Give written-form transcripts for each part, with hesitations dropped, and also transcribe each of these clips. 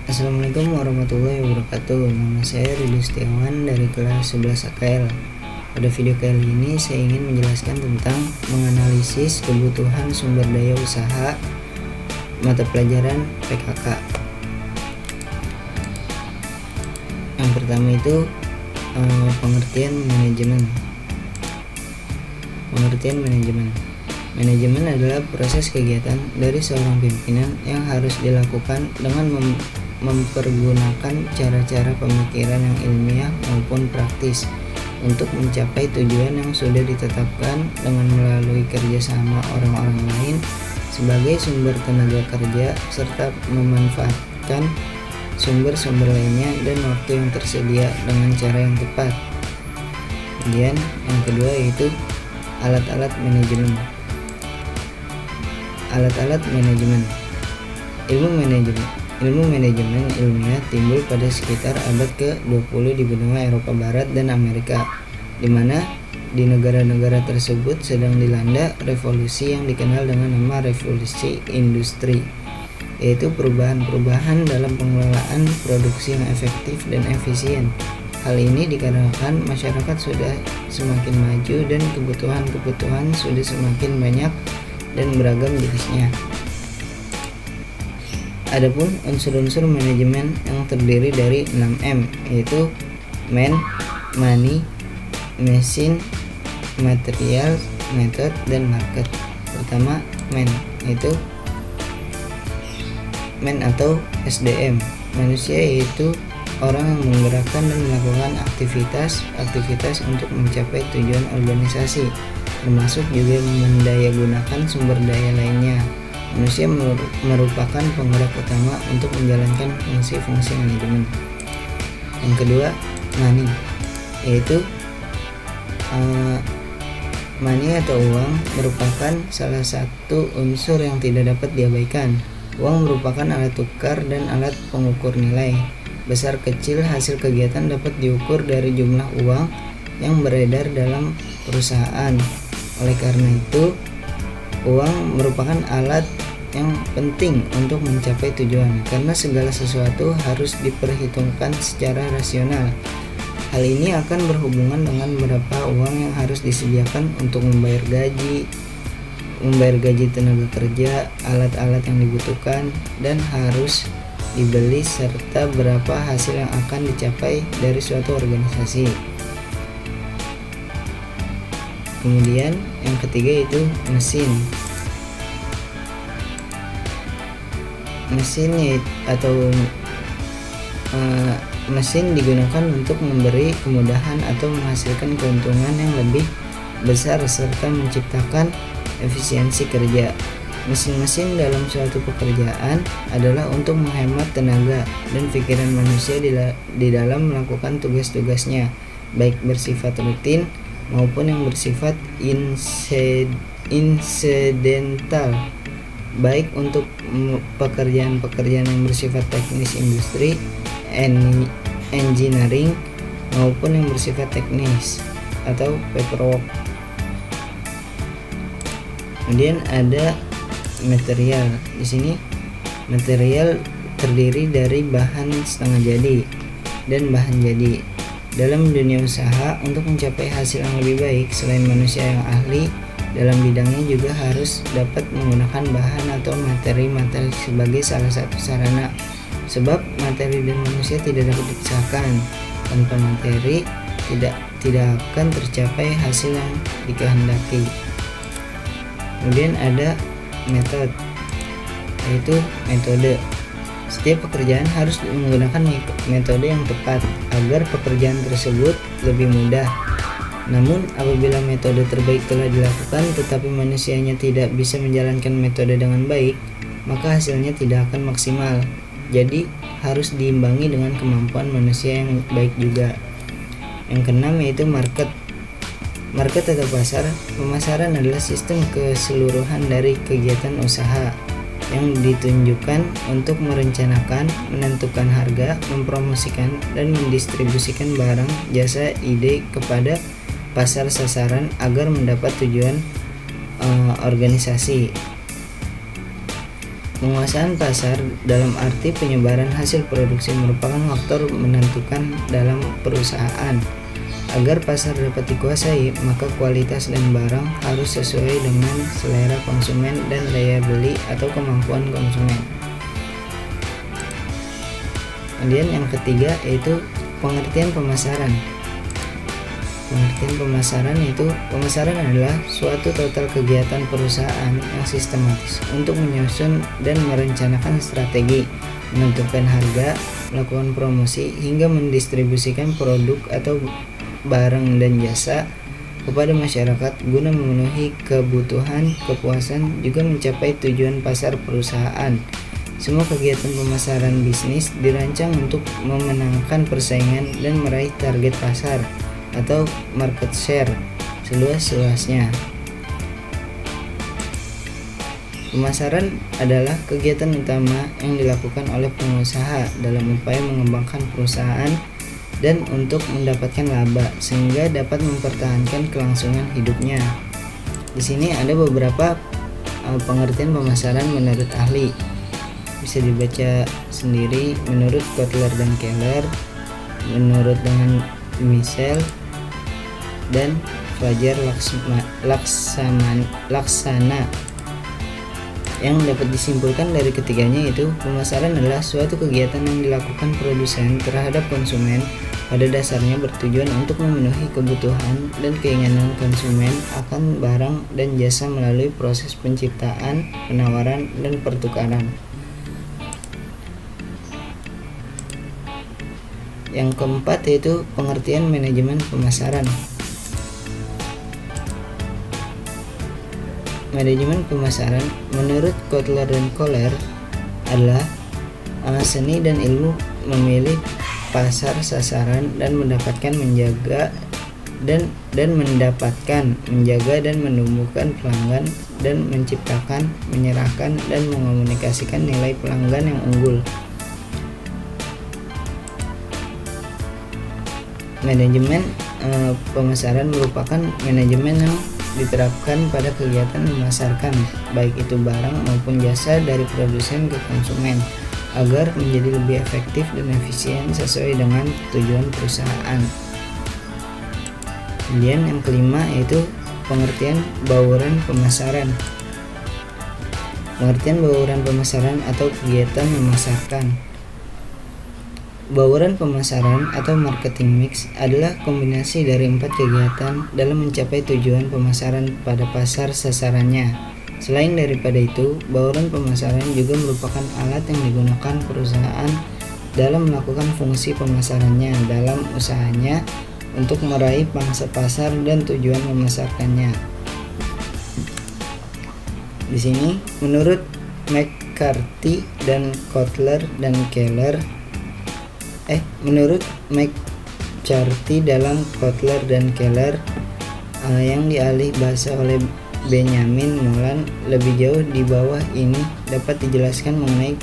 Assalamualaikum warahmatullahi wabarakatuh. Nama saya Ridho Setiawan dari kelas 11 AKL. Pada video kali ini saya ingin menjelaskan tentang menganalisis kebutuhan sumber daya usaha mata pelajaran PKK. Yang pertama itu pengertian manajemen. Manajemen adalah proses kegiatan dari seorang pimpinan yang harus dilakukan dengan mempergunakan cara-cara pemikiran yang ilmiah maupun praktis untuk mencapai tujuan yang sudah ditetapkan dengan melalui kerjasama orang-orang lain sebagai sumber tenaga kerja serta memanfaatkan sumber-sumber lainnya dan waktu yang tersedia dengan cara yang tepat. Kemudian yang kedua yaitu alat-alat manajemen. Alat-alat manajemen. Ilmu manajemen ilmiah timbul pada sekitar abad ke-20 di benua Eropa Barat dan Amerika, di mana di negara-negara tersebut sedang dilanda revolusi yang dikenal dengan nama revolusi industri, yaitu perubahan-perubahan dalam pengelolaan produksi yang efektif dan efisien. Hal ini dikarenakan masyarakat sudah semakin maju dan kebutuhan-kebutuhan sudah semakin banyak dan beragam jenisnya. Adapun unsur-unsur manajemen yang terdiri dari 6M, yaitu man, money, machine, material, method, dan market. Pertama, man, yaitu man atau SDM. Manusia yaitu orang yang menggerakkan dan melakukan aktivitas untuk mencapai tujuan organisasi, termasuk juga mendayagunakan sumber daya lainnya. Manusia merupakan penggerak utama untuk menjalankan fungsi-fungsi manajemen. Yang kedua, money, yaitu money atau uang merupakan salah satu unsur yang tidak dapat diabaikan. Uang merupakan alat tukar dan alat pengukur nilai. Besar kecil hasil kegiatan dapat diukur dari jumlah uang yang beredar dalam perusahaan. Oleh karena itu, uang merupakan alat yang penting untuk mencapai tujuan, karena segala sesuatu harus diperhitungkan secara rasional. Hal ini akan berhubungan dengan berapa uang yang harus disediakan untuk membayar gaji tenaga kerja, alat-alat yang dibutuhkan dan harus dibeli, serta berapa hasil yang akan dicapai dari suatu organisasi. Kemudian yang ketiga itu mesin. Mesin digunakan untuk memberi kemudahan atau menghasilkan keuntungan yang lebih besar serta menciptakan efisiensi kerja. Mesin-mesin dalam suatu pekerjaan adalah untuk menghemat tenaga dan pikiran manusia di dalam melakukan tugas-tugasnya, baik bersifat rutin maupun yang bersifat insidental, baik untuk pekerjaan-pekerjaan yang bersifat teknis industri, engineering, maupun yang bersifat teknis atau paperwork. Kemudian ada material. Di sini material terdiri dari bahan setengah jadi dan bahan jadi. Dalam dunia usaha, untuk mencapai hasil yang lebih baik, selain manusia yang ahli dalam bidangnya juga harus dapat menggunakan bahan atau materi-materi sebagai salah satu sarana. Sebab materi dan manusia tidak dapat dipisahkan. Tanpa materi tidak akan tercapai hasil yang dikehendaki. Kemudian ada metode, yaitu metode. Setiap pekerjaan harus menggunakan metode yang tepat agar pekerjaan tersebut lebih mudah. Namun apabila metode terbaik telah dilakukan tetapi manusianya tidak bisa menjalankan metode dengan baik, maka hasilnya tidak akan maksimal. Jadi harus diimbangi dengan kemampuan manusia yang baik juga. Yang keenam yaitu market. Market atau pasar. Pemasaran adalah sistem keseluruhan dari kegiatan usaha yang ditunjukkan untuk merencanakan, menentukan harga, mempromosikan, dan mendistribusikan barang, jasa, ide kepada pasar sasaran agar mendapat tujuan organisasi. Penguasaan pasar dalam arti penyebaran hasil produksi merupakan faktor menentukan dalam perusahaan. Agar pasar dapat dikuasai, maka kualitas dan barang harus sesuai dengan selera konsumen dan daya beli atau kemampuan konsumen. Kemudian yang ketiga yaitu pengertian pemasaran. Pengertian pemasaran yaitu pemasaran adalah suatu total kegiatan perusahaan yang sistematis untuk menyusun dan merencanakan strategi, menentukan harga, melakukan promosi, hingga mendistribusikan produk atau barang dan jasa kepada masyarakat guna memenuhi kebutuhan, kepuasan, juga mencapai tujuan pasar perusahaan. Semua kegiatan pemasaran bisnis dirancang untuk memenangkan persaingan dan meraih target pasar atau market share seluas-luasnya. Pemasaran adalah kegiatan utama yang dilakukan oleh pengusaha dalam upaya mengembangkan perusahaan dan untuk mendapatkan laba sehingga dapat mempertahankan kelangsungan hidupnya. Di sini ada beberapa pengertian pemasaran menurut ahli. Bisa dibaca sendiri menurut Kotler dan Keller, menurut dengan Michel dan Fajar Laksana. Yang dapat disimpulkan dari ketiganya itu pemasaran adalah suatu kegiatan yang dilakukan produsen terhadap konsumen, pada dasarnya bertujuan untuk memenuhi kebutuhan dan keinginan konsumen akan barang dan jasa melalui proses penciptaan, penawaran, dan pertukaran. Yang keempat yaitu pengertian manajemen pemasaran. Manajemen pemasaran menurut Kotler dan Kohler adalah seni dan ilmu memilih pasar sasaran dan menjaga dan menumbuhkan pelanggan dan menciptakan, menyerahkan, dan mengomunikasikan nilai pelanggan yang unggul. Manajemen pemasaran merupakan manajemen yang diterapkan pada kegiatan memasarkan, baik itu barang maupun jasa dari produsen ke konsumen, agar menjadi lebih efektif dan efisien sesuai dengan tujuan perusahaan. Kemudian yang kelima yaitu pengertian bauran pemasaran. Pengertian bauran pemasaran atau kegiatan memasarkan. Bauran pemasaran atau marketing mix adalah kombinasi dari 4 kegiatan dalam mencapai tujuan pemasaran pada pasar sasarannya. Selain daripada itu, bauran pemasaran juga merupakan alat yang digunakan perusahaan dalam melakukan fungsi pemasarannya dalam usahanya untuk meraih pangsa pasar dan tujuan memasarkannya. Di sini, menurut McCarthy dan Kotler dan Keller, menurut McCarthy dalam Kotler dan Keller yang dialih bahasa oleh Benjamin Nolan, lebih jauh di bawah ini dapat dijelaskan mengenai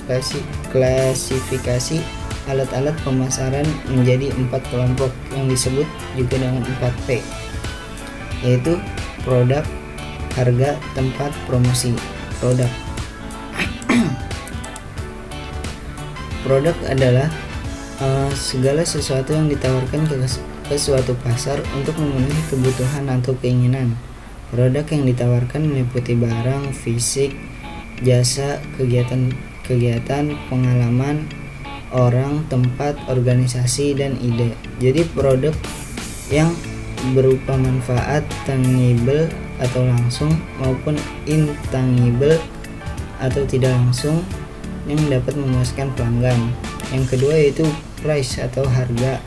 klasifikasi alat-alat pemasaran menjadi 4 kelompok yang disebut juga dengan 4P, yaitu produk, harga, tempat, promosi. Produk adalah segala sesuatu yang ditawarkan ke suatu pasar untuk memenuhi kebutuhan atau keinginan. Produk yang ditawarkan meliputi barang, fisik, jasa, kegiatan, pengalaman, orang, tempat, organisasi, dan ide. Jadi produk yang berupa manfaat tangible atau langsung maupun intangible atau tidak langsung yang dapat memuaskan pelanggan. Yang kedua yaitu price atau harga.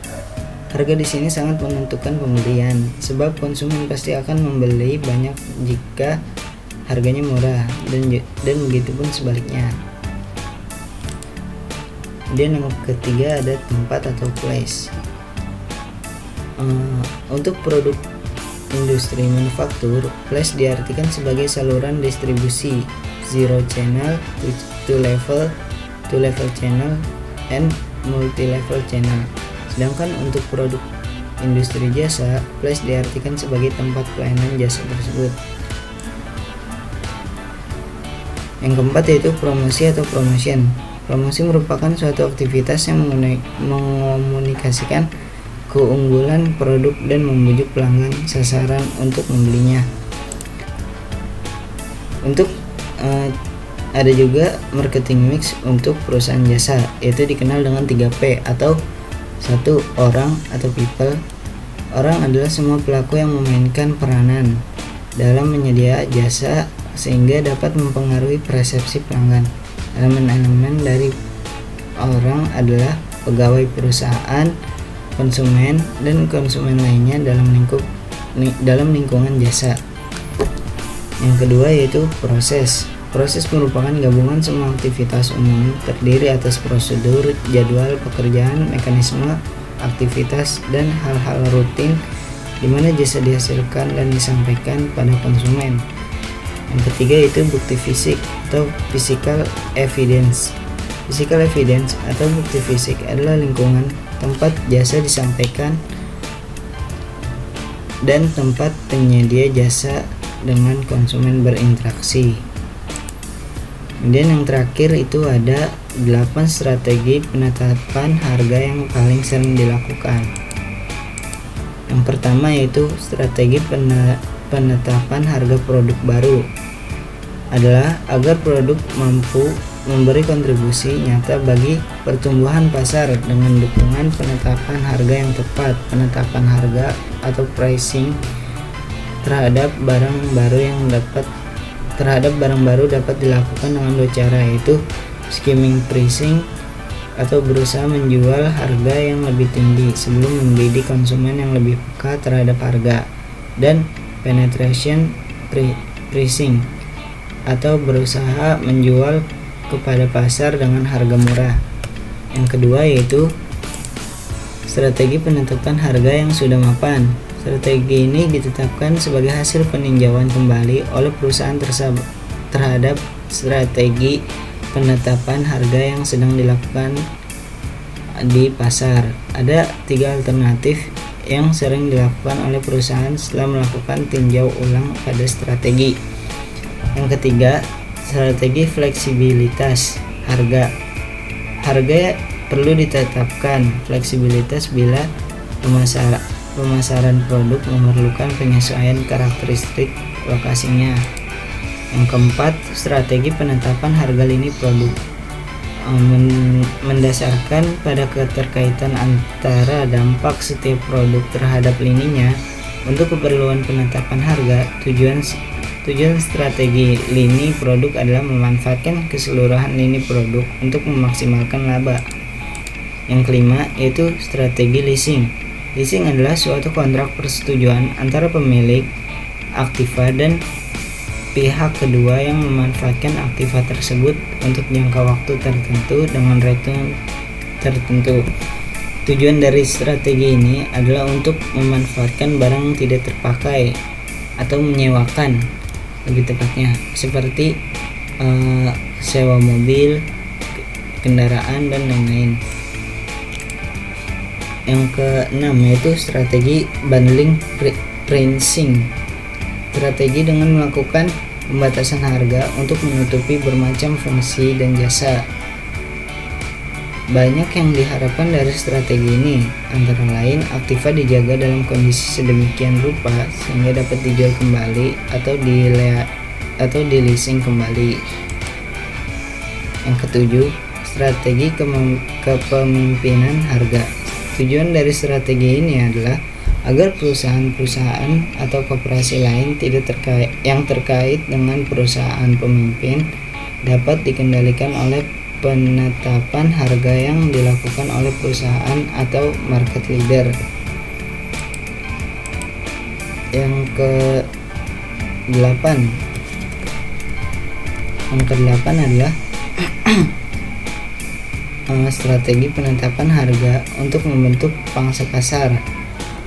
Harga di sini sangat menentukan pembelian, sebab konsumen pasti akan membeli banyak jika harganya murah dan begitu pun sebaliknya. Kemudian yang ketiga ada tempat atau place. Untuk produk industri manufaktur, place diartikan sebagai saluran distribusi zero channel, two level channel, and multi-level channel. Sedangkan untuk produk industri jasa, place diartikan sebagai tempat pelayanan jasa tersebut. Yang keempat yaitu promosi atau promotion. Promosi merupakan suatu aktivitas yang mengomunikasikan keunggulan produk dan membujuk pelanggan sasaran untuk membelinya. Untuk ada juga marketing mix untuk perusahaan jasa, yaitu dikenal dengan 3P atau 1. Orang atau people. Orang adalah semua pelaku yang memainkan peranan dalam menyedia jasa sehingga dapat mempengaruhi persepsi pelanggan. Elemen-elemen dari orang adalah pegawai perusahaan, konsumen, dan konsumen lainnya dalam lingkungan jasa. Yang kedua yaitu proses. Proses merupakan gabungan semua aktivitas umum terdiri atas prosedur, jadwal pekerjaan, mekanisme, aktivitas, dan hal-hal rutin di mana jasa dihasilkan dan disampaikan pada konsumen. Yang ketiga yaitu bukti fisik atau physical evidence. Physical evidence atau bukti fisik adalah lingkungan tempat jasa disampaikan dan tempat penyedia jasa dengan konsumen berinteraksi. Kemudian yang terakhir itu ada 8 strategi penetapan harga yang paling sering dilakukan. Yang pertama yaitu strategi penetapan harga produk baru adalah agar produk mampu memberi kontribusi nyata bagi pertumbuhan pasar dengan dukungan penetapan harga yang tepat. Penetapan harga atau pricing terhadap barang baru dapat dilakukan dengan dua cara, yaitu skimming pricing atau berusaha menjual harga yang lebih tinggi sebelum membidik konsumen yang lebih peka terhadap harga, dan penetration pricing atau berusaha menjual kepada pasar dengan harga murah. Yang kedua yaitu strategi penetapan harga yang sudah mapan. Strategi ini ditetapkan sebagai hasil peninjauan kembali oleh perusahaan terhadap strategi penetapan harga yang sedang dilakukan di pasar. Ada 3 alternatif yang sering dilakukan oleh perusahaan setelah melakukan tinjau ulang pada strategi. Yang ketiga, strategi fleksibilitas harga. Harga perlu ditetapkan fleksibilitas bila pemasaran produk memerlukan penyesuaian karakteristik lokasinya. Yang keempat, strategi penetapan harga lini produk mendasarkan pada keterkaitan antara dampak setiap produk terhadap lininya. Untuk keperluan penetapan harga, Tujuan strategi lini produk adalah memanfaatkan keseluruhan lini produk untuk memaksimalkan laba. Yang kelima yaitu strategi leasing. Leasing adalah suatu kontrak persetujuan antara pemilik aktiva dan pihak kedua yang memanfaatkan aktiva tersebut untuk jangka waktu tertentu dengan return tertentu. Tujuan dari strategi ini adalah untuk memanfaatkan barang yang tidak terpakai atau menyewakan, lebih tepatnya seperti sewa mobil, kendaraan, dan lain-lain. Yang keenam yaitu strategi bundling pricing. Strategi dengan melakukan pembatasan harga untuk menutupi bermacam fungsi dan jasa. Banyak yang diharapkan dari strategi ini, antara lain aktiva dijaga dalam kondisi sedemikian rupa sehingga dapat dijual kembali atau di leasing kembali. Yang ketujuh, strategi kepemimpinan harga. Tujuan dari strategi ini adalah agar perusahaan-perusahaan atau koperasi lain yang terkait dengan perusahaan pemimpin dapat dikendalikan oleh penetapan harga yang dilakukan oleh perusahaan atau market leader. Yang ke-8 adalah strategi penetapan harga untuk membentuk pangsa pasar.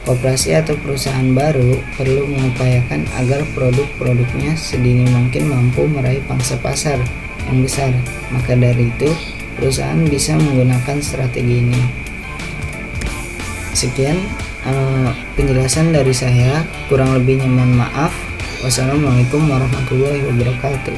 Koperasi atau perusahaan baru perlu mengupayakan agar produk-produknya sedini mungkin mampu meraih pangsa pasar yang besar. Maka dari itu, perusahaan bisa menggunakan strategi ini. Sekian penjelasan dari saya, kurang lebihnya mohon maaf. Wassalamualaikum warahmatullahi wabarakatuh.